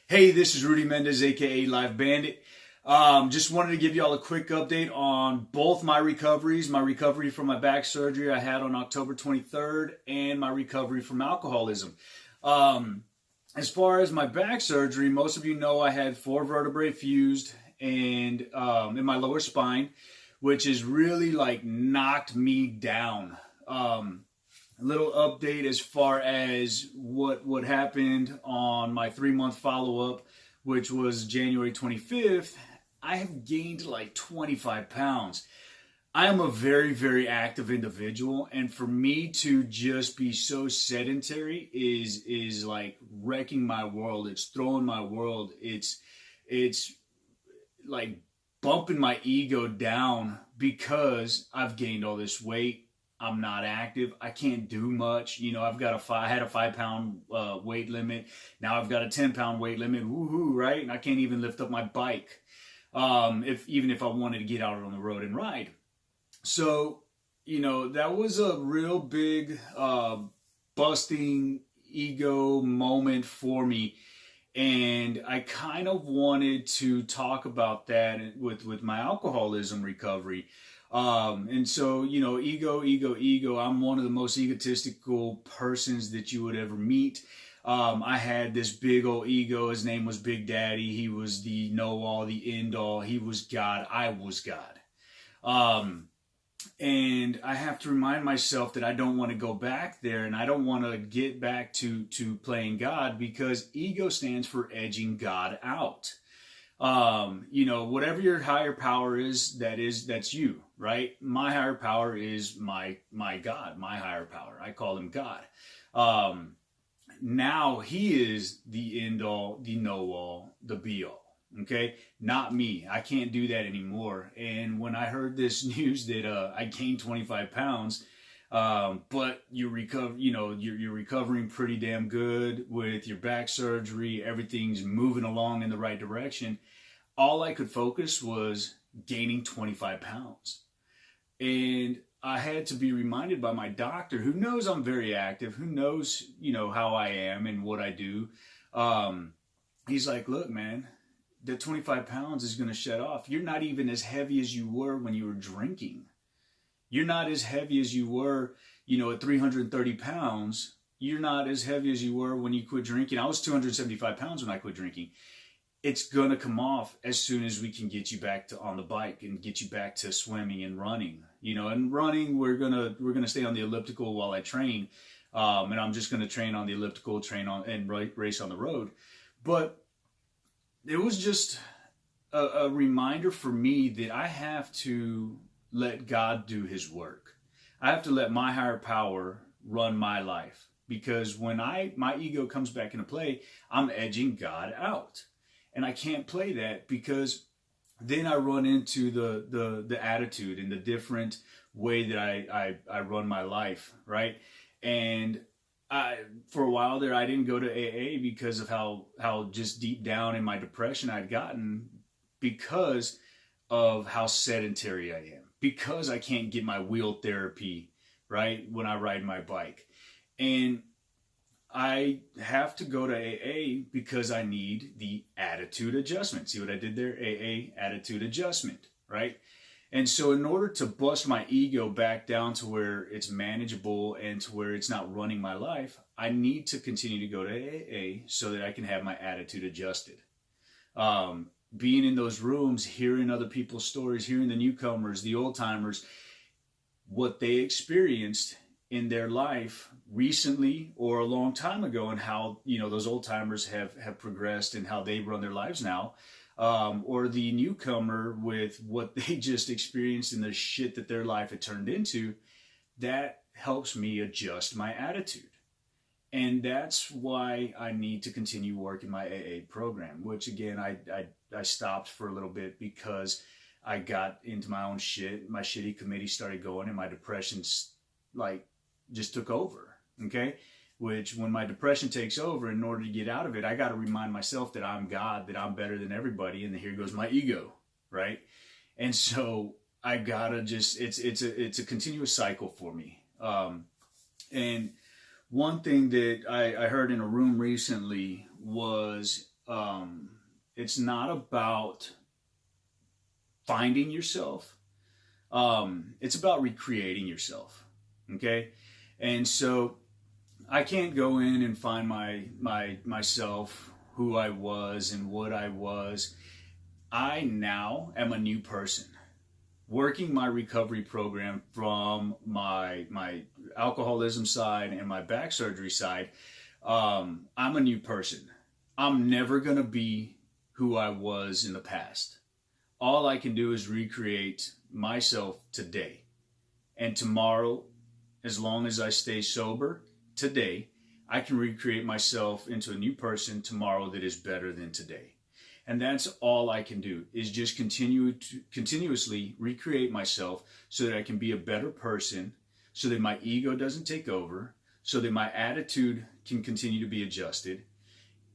Hey, this is Rudy Mendez, aka Live Bandit. Just wanted to give y'all a quick update on both my recoveries. My recovery from my back surgery I had on October 23rd, and my recovery from alcoholism. As far as my back surgery, most of you know I had 4 vertebrae fused and in my lower spine, which has really like knocked me down. A little update as far as what happened on my 3-month follow-up, which was January 25th. I have gained like 25 pounds. I am a very, very active individual, and for me to just be so sedentary is like wrecking my world. It's throwing my world. It's like bumping my ego down because I've gained all this weight. I'm not active. I can't do much. You know, I had a 5-pound weight limit. Now I've got a 10-pound weight limit. Woohoo, right? And I can't even lift up my bike. Even if I wanted to get out on the road and ride. So, you know, that was a real big busting ego moment for me. And I kind of wanted to talk about that with my alcoholism recovery. And so, you know, ego. I'm one of the most egotistical persons that you would ever meet. I had this big old ego. His name was Big Daddy. He was the know-all, the end-all. He was God. I was God. And I have to remind myself that I don't want to go back there, and I don't want to get back to playing God, because ego stands for edging God out. You know, whatever your higher power is, that's you, right? My higher power is my God, my higher power. I call him God. Now he is the end all, the know all, the be all. Okay, not me. I can't do that anymore. And when I heard this news that I gained 25 pounds, but you recover, you know, you're recovering pretty damn good with your back surgery. Everything's moving along in the right direction. All I could focus was gaining 25 pounds. And I had to be reminded by my doctor, who knows I'm very active, who knows, you know, how I am and what I do. He's like, look, man, that 25 pounds is going to shed off. You're not even as heavy as you were when you were drinking. You're not as heavy as you were, you know, at 330 pounds. You're not as heavy as you were when you quit drinking. I was 275 pounds when I quit drinking. It's going to come off as soon as we can get you back to on the bike and get you back to swimming and running. You know, and running, we're gonna stay on the elliptical while I train. And I'm just going to train on the elliptical, train on and race on the road. But it was just a reminder for me that I have to let God do his work. I have to let my higher power run my life, because when my ego comes back into play, I'm edging God out. And I can't play that, because then I run into the attitude and the different way that I run my life, right? And for a while there, I didn't go to AA because of how just deep down in my depression I'd gotten, because of how sedentary I am, because I can't get my wheel therapy, right, when I ride my bike. And I have to go to AA because I need the attitude adjustment. See what I did there? AA, attitude adjustment, right? And so in order to bust my ego back down to where it's manageable and to where it's not running my life, I need to continue to go to AA so that I can have my attitude adjusted. Being in those rooms, hearing other people's stories, hearing the newcomers, the old timers, what they experienced in their life recently or a long time ago, and how, you know, those old timers have progressed and how they run their lives now. Or the newcomer with what they just experienced and the shit that their life had turned into, that helps me adjust my attitude. And that's why I need to continue working my AA program, which again, I stopped for a little bit because I got into my own shit. My shitty committee started going and my depression like just took over. Okay. Which, when my depression takes over, in order to get out of it, I got to remind myself that I'm God, that I'm better than everybody, and here goes my ego, right? And so I gotta just, it's a continuous cycle for me. And one thing that I heard in a room recently was it's not about finding yourself. It's about recreating yourself. Okay. And so I can't go in and find myself, who I was and what I was. I now am a new person. Working my recovery program from my alcoholism side and my back surgery side, I'm a new person. I'm never going to be who I was in the past. All I can do is recreate myself today. And tomorrow, as long as I stay sober today, I can recreate myself into a new person tomorrow that is better than today. And that's all I can do, is just continuously recreate myself so that I can be a better person, so that my ego doesn't take over, so that my attitude can continue to be adjusted,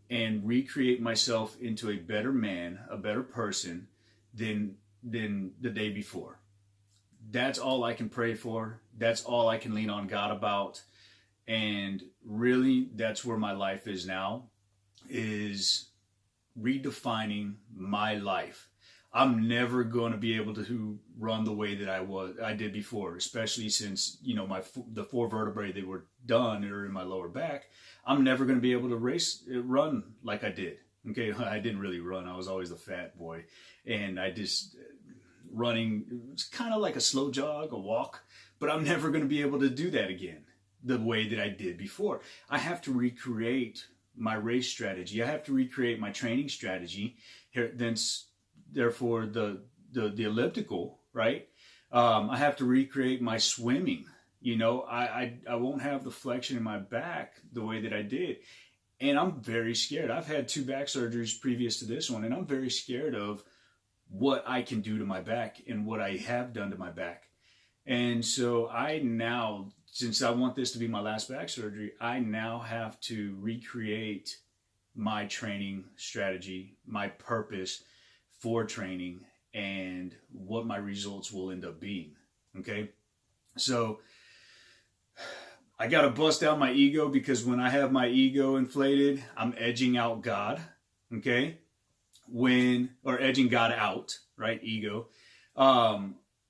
and recreate myself into a better man, a better person than the day before. That's all I can pray for. That's all I can lean on God about. And really, that's where my life is now, is redefining my life. I'm never going to be able to run the way that I did before, especially since, the 4 vertebrae that were done are in my lower back. I'm never going to be able to run like I did. Okay, I didn't really run. I was always the fat boy, and I just running. It's kind of like a slow jog, a walk, but I'm never going to be able to do that again the way that I did before. I have to recreate my race strategy. I have to recreate my training strategy. Therefore, the elliptical, right? I have to recreate my swimming. I won't have the flexion in my back the way that I did. And I'm very scared. I've had 2 back surgeries previous to this one, and I'm very scared of what I can do to my back and what I have done to my back. And so I now, since I want this to be my last back surgery, I now have to recreate my training strategy, my purpose for training, and what my results will end up being. Okay? So I got to bust out my ego, because when I have my ego inflated, I'm edging out God. Okay? Or edging God out, right? Ego.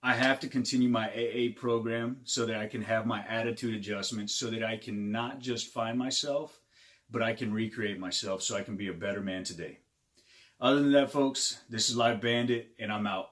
I have to continue my AA program so that I can have my attitude adjustments, so that I can not just find myself, but I can recreate myself so I can be a better man today. Other than that, folks, this is Live Bandit, and I'm out.